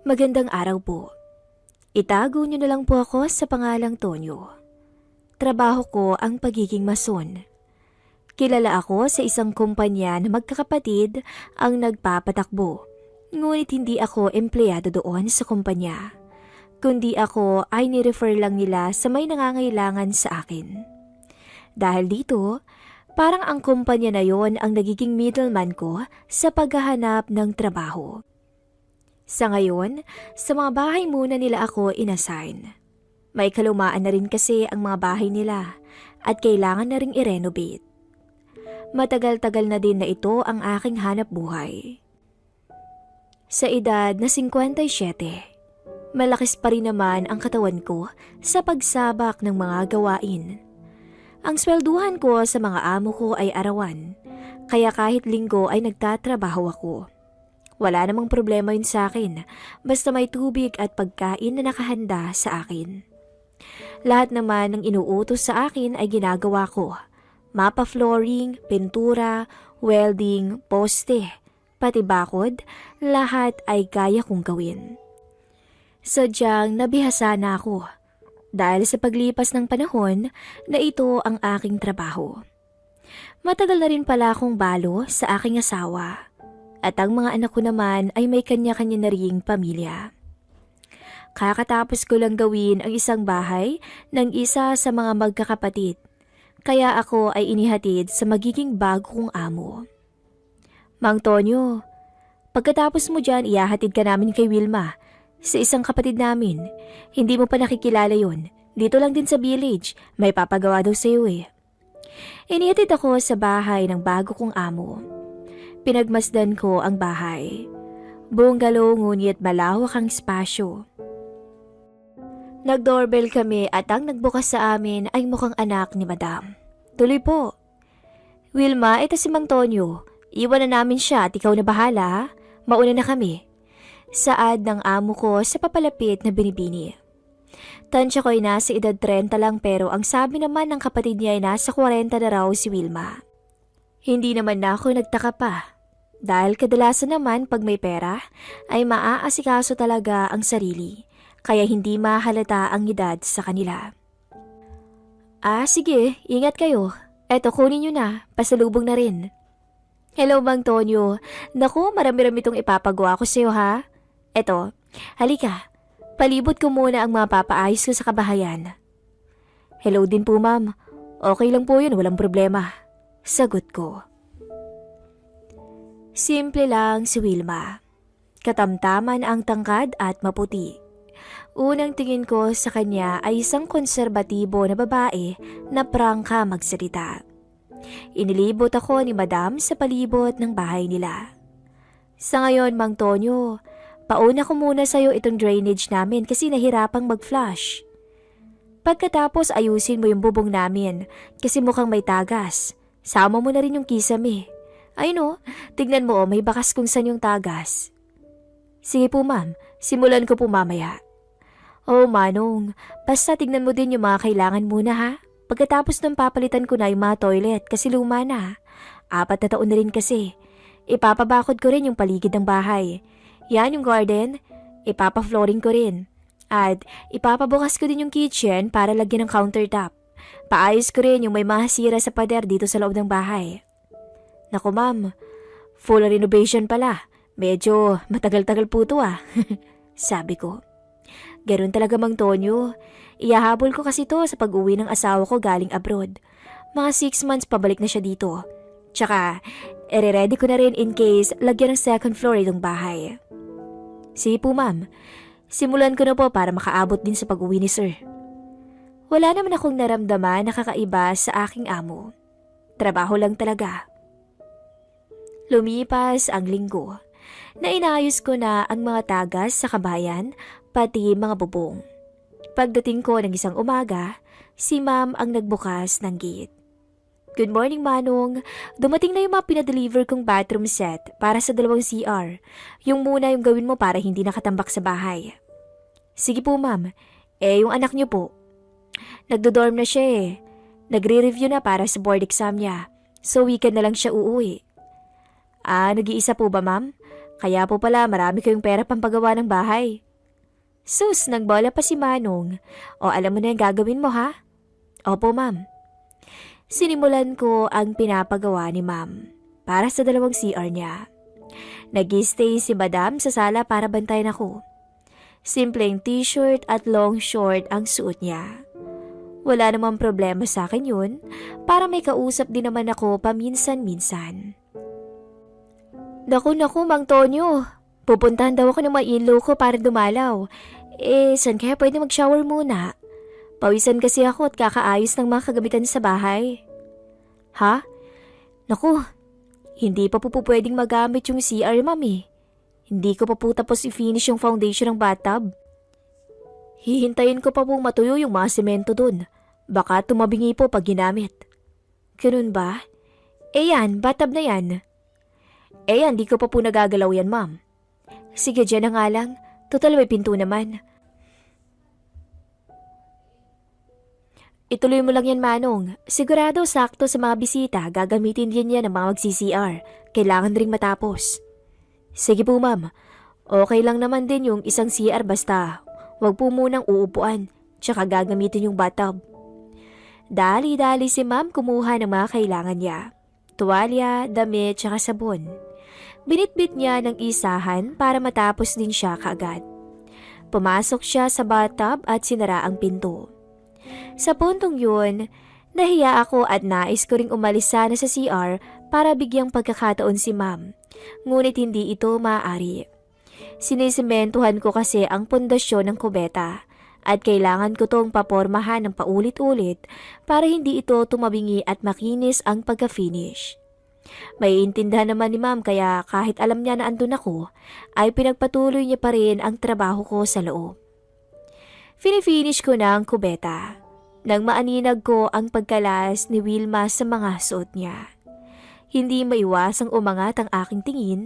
Magandang araw po. Itago niyo na lang po ako sa pangalang Tonyo. Trabaho ko ang pagiging mason. Kilala ako sa isang kumpanya na magkakapatid ang nagpapatakbo. Ngunit hindi ako empleyado doon sa kumpanya. Kundi ako ay ni-refer lang nila sa may nangangailangan sa akin. Dahil dito, parang ang kumpanya na yon ang nagiging middleman ko sa paghahanap ng trabaho. Sa ngayon, sa mga bahay muna nila ako inassign. May kalumaan na rin kasi ang mga bahay nila at kailangan na ring i-renovate. Matagal-tagal na din na ito ang aking hanap buhay. Sa edad na 57, malakis pa rin naman ang katawan ko sa pagsabak ng mga gawain. Ang swelduhan ko sa mga amo ko ay arawan, kaya kahit linggo ay nagtatrabaho ako. Wala namang problema yun sa akin, basta may tubig at pagkain na nakahanda sa akin. Lahat naman ng inuutos sa akin ay ginagawa ko. Mapa flooring, pintura, welding, poste, pati bakod, lahat ay kaya kong gawin. Sadyang nabihasa na ako dahil sa paglipas ng panahon na ito ang aking trabaho. Matagal na rin pala akong balo sa aking asawa. At ang mga anak ko naman ay may kanya-kanya na ring pamilya. Kakatapos ko lang gawin ang isang bahay ng isa sa mga magkakapatid, kaya ako ay inihatid sa magiging bago kong amo. Mang Tonyo, pagkatapos mo dyan ihahatid ka namin kay Wilma, sa isang kapatid namin. Hindi mo pa nakikilala yon. Dito lang din sa village, may papagawa daw sa'yo eh. Inihatid ako sa bahay ng bago kong amo. Pinagmasdan ko ang bahay. Bungalow ngunit malawak ang espasyo. Nag-doorbell kami at ang nagbukas sa amin ay mukhang anak ni Madam. Tuloy po. Wilma, ito si Mang Tonyo. Iwan na namin siya at ikaw na bahala ha? Mauna na kami. Saad ng amo ko sa papalapit na binibini. Tansya ko ay nasa edad 30 lang pero ang sabi naman ng kapatid niya ay nasa 40 na raw si Wilma. Hindi naman na ako nagtaka pa. Dahil kadalasan naman pag may pera ay maaasikaso talaga ang sarili. Kaya hindi mahalata ang edad sa kanila. Sige, ingat kayo. Eto kunin nyo na, pasalubong na rin. Hello Mang Tonyo. Naku, marami-rami itong ipapagawa ko sa'yo ha. Eto, halika. Palibot ko muna ang mga papaayos ko sa kabahayan. Hello din po ma'am. Okay lang po yun, walang problema. Sagot ko. Simple lang si Wilma. Katamtaman ang tangkad at maputi. Unang tingin ko sa kanya ay isang konserbatibo na babae na prangka magsalita. Inilibot ako ni Madam sa palibot ng bahay nila. Sa ngayon, Mang Tonyo, pauna ko muna sa'yo itong drainage namin kasi nahirapang mag-flush. Pagkatapos ayusin mo yung bubong namin kasi mukhang may tagas. Sama mo na rin yung kisame. Ay no, tignan mo may bakas kung saan yung tagas. Sige po ma'am, simulan ko po mamaya. Oh Manong, basta tignan mo din yung mga kailangan muna ha. Pagkatapos ng papalitan ko na yung mga toilet kasi luma na. 4 na taon na rin kasi. Ipapabakod ko rin yung paligid ng bahay. Yan yung garden, ipapa-flooring ko rin. At ipapabukas ko din yung kitchen para lagyan ng countertop. Paayos ko rin yung may mga sira sa pader dito sa loob ng bahay. Naku ma'am, full renovation pala. Medyo matagal-tagal po to ah. Sabi ko. Ganun talaga Mang Tonyo. Iyahabol ko kasi to sa pag-uwi ng asawa ko galing abroad. Mga 6 months pabalik na siya dito. Tsaka, ere-ready ko na rin in case lagyan ng second floor itong bahay. Sige po ma'am, simulan ko na po para makaabot din sa pag-uwi ni sir. Wala naman akong naramdaman na kakaiba sa aking amo. Trabaho lang talaga. Lumipas ang linggo na inayos ko na ang mga tagas sa kabayan pati mga bubong. Pagdating ko ng isang umaga, si ma'am ang nagbukas ng gate. Good morning Manong, dumating na yung mga pinadeliver kong bathroom set para sa 2 CR. Yung muna yung gawin mo para hindi nakatambak sa bahay. Sige po ma'am, yung anak niyo po. Nagdo-dorm na siya eh. Nagre-review na para sa board exam niya. So weekend na lang siya uuwi. Nag-iisa po ba ma'am? Kaya po pala marami kayong pera pampagawa ng bahay. Sus, nagbola pa si Manong. O alam mo na yung gagawin mo ha? Opo ma'am. Sinimulan ko ang pinapagawa ni ma'am para sa 2 CR niya. Nag-stay si madam sa sala para bantayan ako. Simpleng t-shirt at long short ang suot niya. Wala namang problema sa akin yun para may kausap din naman ako paminsan-minsan. Naku, Mang Tonyo. Pupuntahan daw ako ng mga in-law ko para dumalaw. Saan kaya pwede mag-shower muna? Pawisan kasi ako at kakaayos ng mga kagamitan sa bahay. Ha? Naku, hindi pa po pwedeng magamit yung CR, mami. Hindi ko pa po tapos i-finish yung foundation ng bathtub. Hihintayin ko pa pong matuyo yung mga semento dun. Baka tumabingi po pag ginamit. Ganun ba? Yan, bathtub na yan. Yan, di ko pa po nagagalaw yan, ma'am. Sige, dyan na nga lang. Total may pinto naman. Ituloy mo lang yan, Manong. Sigurado sakto sa mga bisita, gagamitin din yan ng mga mag-CCR. Kailangan ring matapos. Sige po, ma'am. Okay lang naman din yung isang CR basta wag po munang uupuan, tsaka gagamitin yung bathtub. Dali-dali si ma'am kumuha ng mga kailangan niya. Tuwalya, damit, tsaka sabon. Binitbit niya ng isahan para matapos din siya kaagad. Pumasok siya sa bathtub at sinara ang pinto. Sa puntong yun, nahiya ako at nais ko ring umalis sana sa CR para bigyang pagkakataon si ma'am. Ngunit hindi ito maaari. Sinisimentuhan ko kasi ang pundasyon ng kubeta at kailangan ko tong papormahan ng paulit-ulit para hindi ito tumabingi at makinis ang pagka-finish. May intindahan naman ni ma'am kaya kahit alam niya na andun ako, ay pinagpatuloy niya pa rin ang trabaho ko sa loob. Finish ko na ang kubeta nang maaninag ko ang pagkalas ni Wilma sa mga suot niya. Hindi maiwasang umangat ang aking tingin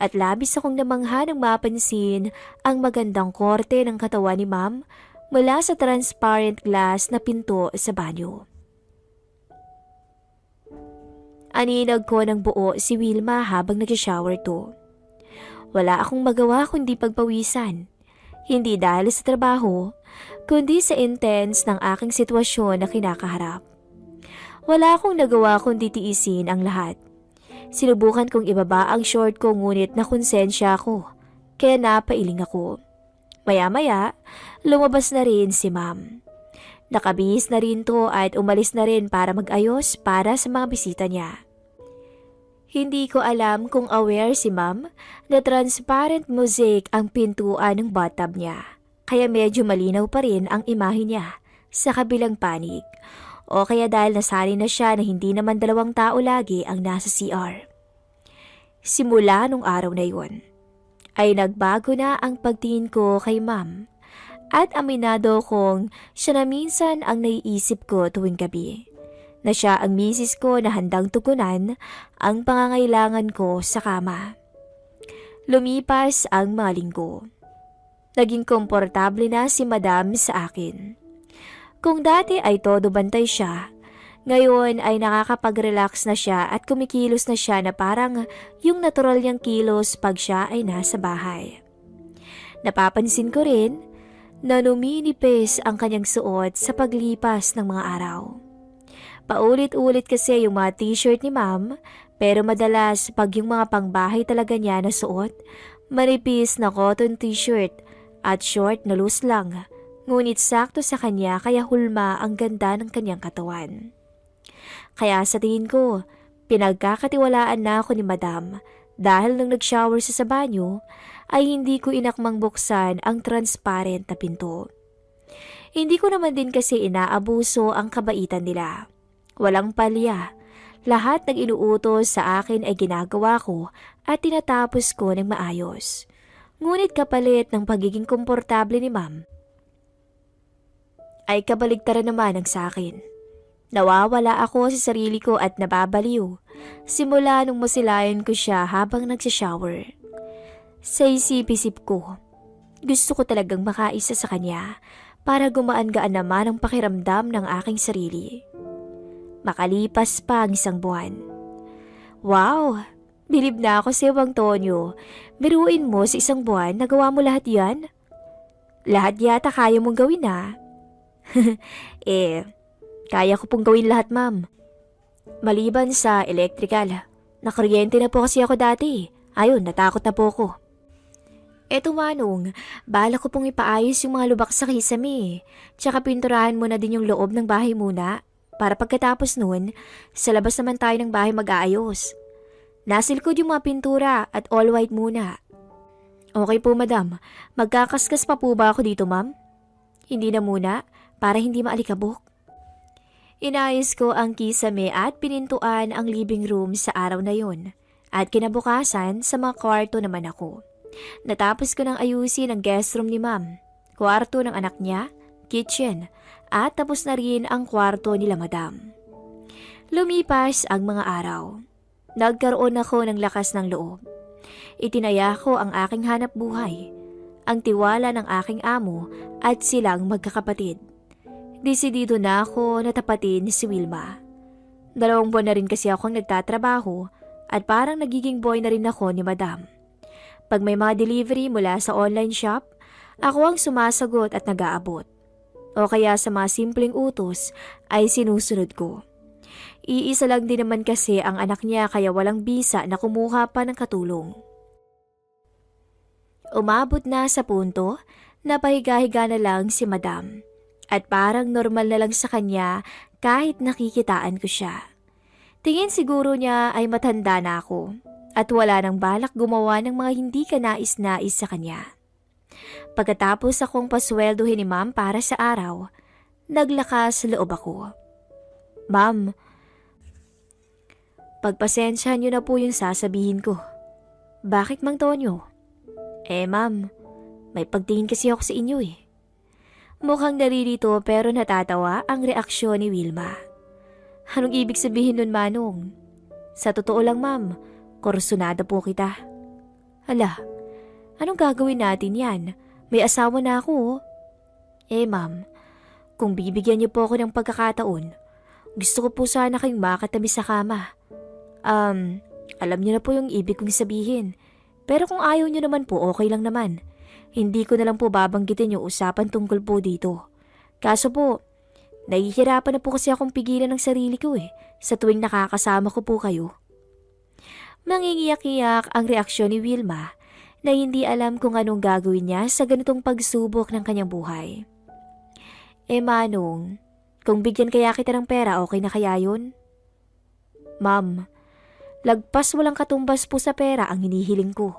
at labis akong namangha nang mapansin ang magandang korte ng katawan ni ma'am mula sa transparent glass na pinto sa banyo. Aninag ko ng buo si Wilma habang nag-shower to. Wala akong magawa kundi pagpawisan. Hindi dahil sa trabaho, kundi sa intense ng aking sitwasyon na kinakaharap. Wala akong nagawa kundi tiisin ang lahat. Sinubukan kong ibaba ang short ko ngunit nakonsensya ako, kaya napailing ako. Maya-maya, lumabas na rin si ma'am. Nakabihis na rin to at umalis na rin para mag-ayos para sa mga bisita niya. Hindi ko alam kung aware si ma'am na transparent mosaic ang pintuan ng bathtub niya. Kaya medyo malinaw pa rin ang imahe niya sa kabilang panig. O kaya dahil nasanay na siya na hindi naman 2 tao lagi ang nasa CR. Simula nung araw na yun, ay nagbago na ang pagtingin ko kay ma'am. At aminado kong siya na minsan ang naiisip ko tuwing gabi. Na siya ang misis ko na handang tugunan ang pangangailangan ko sa kama. Lumipas ang mga linggo. Naging komportable na si madam sa akin. Kung dati ay todo bantay siya, ngayon ay nakakapag-relax na siya at kumikilos na siya na parang yung natural niyang kilos pag siya ay nasa bahay. Napapansin ko rin na numinipis ang kanyang suot sa paglipas ng mga araw. Paulit-ulit kasi yung mga t-shirt ni ma'am, pero madalas pag yung mga pangbahay talaga niya na suot, manipis na cotton t-shirt at short na loose lang, ngunit sakto sa kanya kaya hulma ang ganda ng kanyang katawan. Kaya sa tingin ko, pinagkakatiwalaan na ako ni madam dahil nung nag-shower sa banyo, ay hindi ko inakmang buksan ang transparent na pinto. Hindi ko naman din kasi inaabuso ang kabaitan nila. Walang palya. Lahat ng inuutos sa akin ay ginagawa ko at tinatapos ko ng maayos. Ngunit kapalit ng pagiging komportable ni ma'am, ay kabaligtaran naman ang sa akin. Nawawala ako sa sarili ko at nababaliw. Simula nung masilayan ko siya habang nagsishower. Sa isip-isip ko, gusto ko talagang makaisa sa kanya para gumaan-gaan naman ang pakiramdam ng aking sarili. Makalipas pa ang 1 buwan. Wow! Bilib na ako sa Bang Tonyo. Biruin mo sa isang buwan, nagawa mo lahat yan? Lahat yata kaya mong gawin na. Eh, kaya ko pong gawin lahat, ma'am. Maliban sa electrical. Nakuryente na po kasi ako dati. Ayun, natakot na po ako. Eto Manong, bala ko pong ipaayos yung mga lubak sa kisame. Tsaka pinturahan mo na din yung loob ng bahay muna. Para pagkatapos nun, sa labas naman tayo ng bahay mag-aayos. Nasilkod yung mga pintura at all white muna. Okay po madam, magkakaskas pa po ba ako dito ma'am? Hindi na muna, para hindi maalikabok. Inayos ko ang kisame at pinintuan ang living room sa araw na yon. At kinabukasan sa mga kwarto naman ako. Natapos ko nang ayusin ang guest room ni ma'am, kwarto ng anak niya, kitchen, at tapos na rin ang kwarto nila madam. Lumipas ang mga araw. Nagkaroon ako ng lakas ng loob. Itinaya ko ang aking hanap buhay, ang tiwala ng aking amo at silang magkakapatid. Desidido na ako na tapatin si Wilma. 2 buwan na rin kasi akong nagtatrabaho at parang nagiging boy na rin ako ni madam. Pag may mga delivery mula sa online shop, ako ang sumasagot at nag-aabot. O kaya sa mga simpleng utos ay sinusunod ko. Iisa lang din naman kasi ang anak niya kaya walang bisa na kumuha pa ng katulong. Umabot na sa punto na pahiga-higa na lang si madam at parang normal na lang sa kanya kahit nakikitaan ko siya. Tingin siguro niya ay matanda na ako at wala nang balak gumawa ng mga hindi kanais-nais sa kanya. Pagkatapos akong pasweldohin ni ma'am para sa araw, naglakas loob ako. Ma'am, pagpasensyahan niyo na po yung sasabihin ko. Bakit Mang Tonyo? Ma'am, may pagtingin kasi ako sa inyo eh. Mukhang naririto pero natatawa ang reaksyon ni Wilma. Anong ibig sabihin nun Manong? Sa totoo lang ma'am, kursunada po kita. Hala, anong gagawin natin yan? May asawa na ako. Ma'am, kung bibigyan niyo po ako ng pagkakataon, gusto ko po sana kayong makatabi sa kama. Alam niyo na po yung ibig kong sabihin. Pero kung ayaw niyo naman po, okay lang naman. Hindi ko na lang po babanggitin yung usapan tungkol po dito. Kaso po, nahihirapan na po kasi akong pigilan ng sarili ko sa tuwing nakakasama ko po kayo. Mangingiyak-iyak ang reaksyon ni Wilma na hindi alam kung anong gagawin niya sa ganitong pagsubok ng kanyang buhay. Manong, kung bigyan kaya kita ng pera, okay na kaya yun? Ma'am, lagpas walang katumbas po sa pera ang hinihiling ko.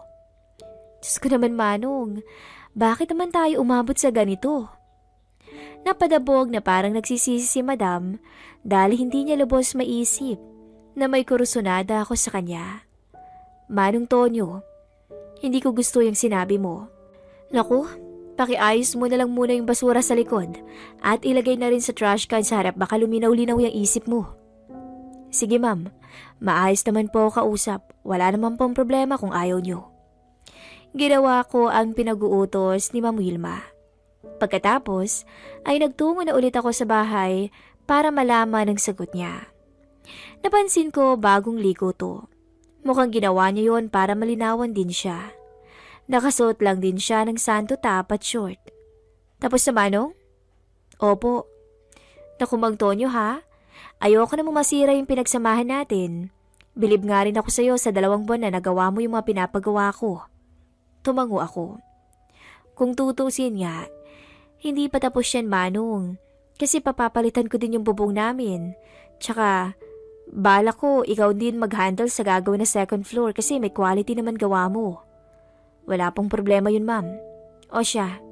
Diyos ko naman Manong, bakit naman tayo umabot sa ganito? Napadabog na parang nagsisisi si madam dahil hindi niya lubos maisip na may kursunada ako sa kanya. Manong Tonyo, hindi ko gusto yung sinabi mo. Naku, pakiayos mo na lang muna yung basura sa likod at ilagay na rin sa trash can sa harap baka luminaw-linaw yung isip mo. Sige ma'am, maayos naman po ako kausap. Wala naman pong problema kung ayaw nyo. Ginawa ko ang pinag-uutos ni Ma'am Wilma. Pagkatapos ay nagtungo na ulit ako sa bahay para malaman ang sagot niya. Napansin ko bagong ligo to. Mukhang ginawa niya yon para malinawan din siya. Nakasuot lang din siya ng santo top at short. Tapos na Manong? Opo. Naku Mang Tonyo ha? Ayoko na masira yung pinagsamahan natin. Bilib nga rin ako sa'yo sa 2 buwan na nagawa mo yung mga pinapagawa ko. Tumango ako. Kung tutusin nga, hindi pa tapos yan Manong. Kasi papapalitan ko din yung bubong namin. Tsaka, bala ko ikaw din mag-handle sa gagawin na 2nd floor kasi may quality naman gawa mo. Wala pong problema yun ma'am. O siya,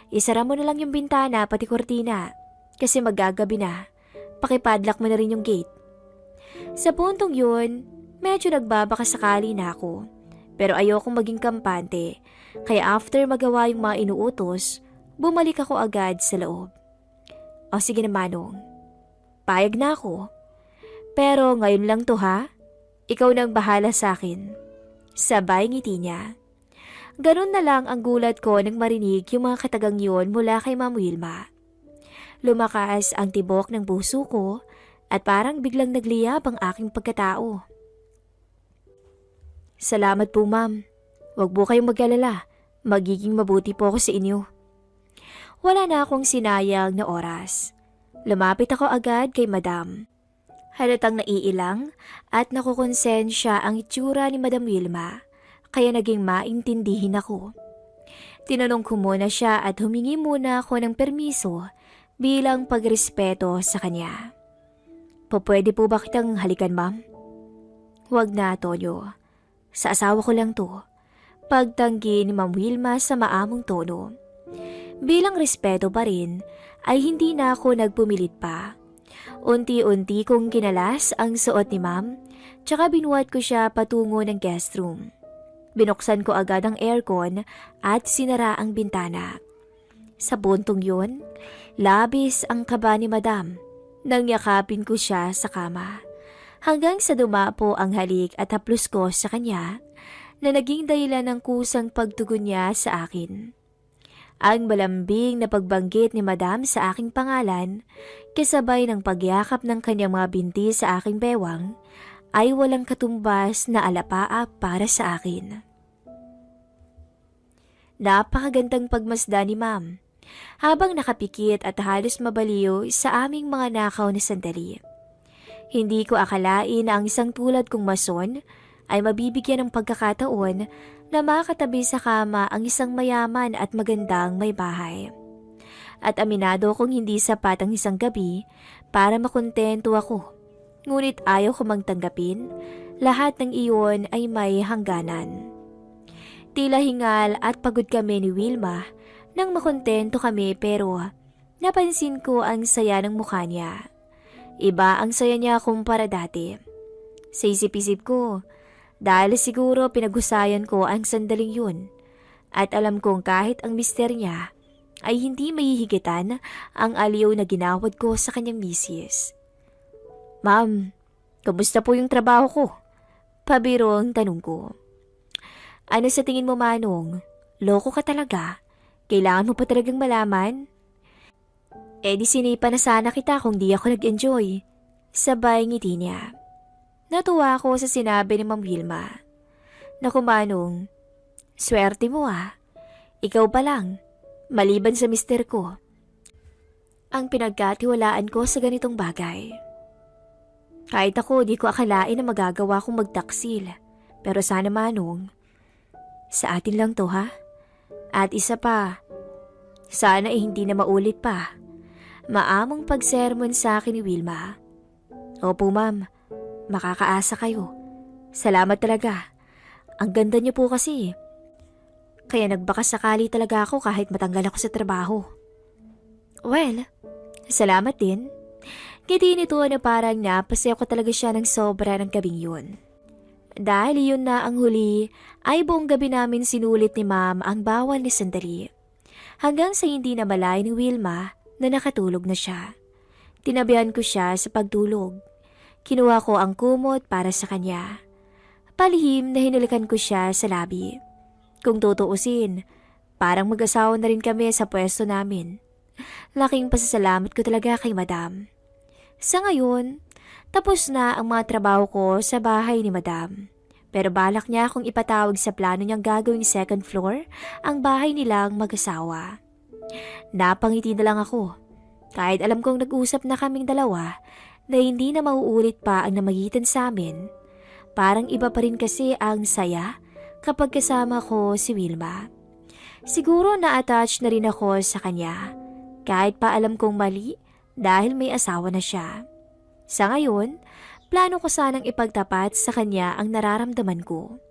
isara mo na lang yung bintana pati kortina kasi maggagabi na. Pakipadlock mo na rin yung gate. Sa puntong yun, medyo nagbabaka sakali na ako. Pero ayokong maging kampante, kaya after magawa yung mga inuutos, bumalik ako agad sa loob. O sige na Manong, payag na ako. Pero ngayon lang to ha, ikaw nang bahala sa akin. Sabay ngiti niya. Ganun na lang ang gulat ko nang marinig yung mga katagang yun mula kay Ma'am Wilma. Lumakas ang tibok ng puso ko at parang biglang nagliyab ang aking pagkatao. Salamat po, ma'am. Huwag po kayong mag-alala. Magiging mabuti po ako sa inyo. Wala na akong sinayang na oras. Lumapit ako agad kay Madam. Halatang naiilang at nakukonsensya ang itsura ni Madam Wilma, kaya naging maintindihin ako. Tinanong ko muna siya at humingi muna ako ng permiso bilang pagrespeto sa kanya. Pwede po ba kitang halikan, ma'am? Huwag na, Tonyo. Sa asawa ko lang to. Pagtanggi ni Ma'am Wilma sa maamong tono. Bilang respeto pa rin, ay hindi na ako nagpumilit pa. Unti-unti kong kinalas ang suot ni Ma'am, tsaka binuhat ko siya patungo ng guest room. Binuksan ko agad ang aircon at sinara ang bintana. Sa buntong yun, labis ang kaba ni Madam nang yakapin ko siya sa kama. Hanggang sa dumapo ang halik at haplos ko sa kanya na naging dahilan ng kusang pagtugon niya sa akin. Ang malambing na pagbanggit ni Madam sa aking pangalan, kasabay ng pagyakap ng kanyang mga binti sa aking bewang, ay walang katumbas na alapaap para sa akin. Napakagandang pagmasda ni Ma'am, habang nakapikit at halos mabaliw sa aming mga nakaw na sandali. Hindi ko akalain na ang isang tulad kong mason ay mabibigyan ng pagkakataon na makatabi sa kama ang isang mayaman at magandang may bahay. At aminado kong hindi sapat ang isang gabi para makontento ako. Ngunit ayaw ko magtanggapin, lahat ng iyon ay may hangganan. Tila hingal at pagod kami ni Wilma nang makontento kami, pero napansin ko ang saya ng mukha niya. Iba ang saya niya kumpara dati. Sa isip-isip ko, dahil siguro pinaghusayan ko ang sandaling yun, at alam kong kahit ang mister niya ay hindi mahihigitan ang aliw na ginawad ko sa kanyang misis. Ma'am, kamusta po yung trabaho ko? Pabiro ang tanong ko. Ano sa tingin mo, Manong? Loko ka talaga? Kailangan mo pa talagang malaman? Di sinipa na sana kita kung di ako nag-enjoy. Sabay ngiti niya. Natuwa ako sa sinabi ni Ma'am Wilma. Naku, Manong, swerte mo ah. Ikaw pa lang, maliban sa mister ko, ang pinagkatiwalaan ko sa ganitong bagay. Kahit ako, di ko akalain na magagawa kong magtaksil. Pero sana, Manong, sa atin lang to ha? At isa pa, sana hindi na maulit pa. Maamong pagsermon sa akin ni Wilma. Opo, ma'am. Makakaasa kayo. Salamat talaga. Ang ganda niyo po kasi. Kaya nagbakasakali talaga ako kahit matanggal ako sa trabaho. Well, salamat din. Ngiti nito na parang napasaya ko talaga siya ng sobra ng gabing yun. Dahil yun na ang huli, ay buong gabi namin sinulit ni Ma'am ang bawal ni sandali. Hanggang sa hindi na malay ni Wilma na nakatulog na siya. Tinabihan ko siya sa pagtulog. Kinuha ko ang kumot para sa kanya. Palihim na hinalikan ko siya sa labi. Kung tutuusin, parang mag-asawa na rin kami sa pwesto namin. Laking pasasalamat ko talaga kay Madam. Sa ngayon, tapos na ang mga trabaho ko sa bahay ni Madam. Pero balak niya akong ipatawag sa plano niyang gagawing second floor ang bahay nilang mag-asawa. Napangiti na lang ako, kahit alam kong nag-usap na kaming dalawa na hindi na mauulit pa ang namagitan sa amin. Parang iba pa rin kasi ang saya kapag kasama ko si Wilma. Siguro na-attach na rin ako sa kanya, kahit pa alam kong mali dahil may asawa na siya. Sa ngayon, plano ko sanang ipagtapat sa kanya ang nararamdaman ko.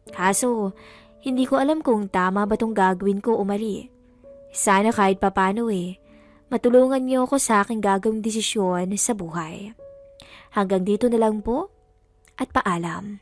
Kaso, hindi ko alam kung tama ba tong gagawin ko o mali. Sana kahit papano matulungan niyo ako sa aking gagawing desisyon sa buhay. Hanggang dito na lang po at paalam.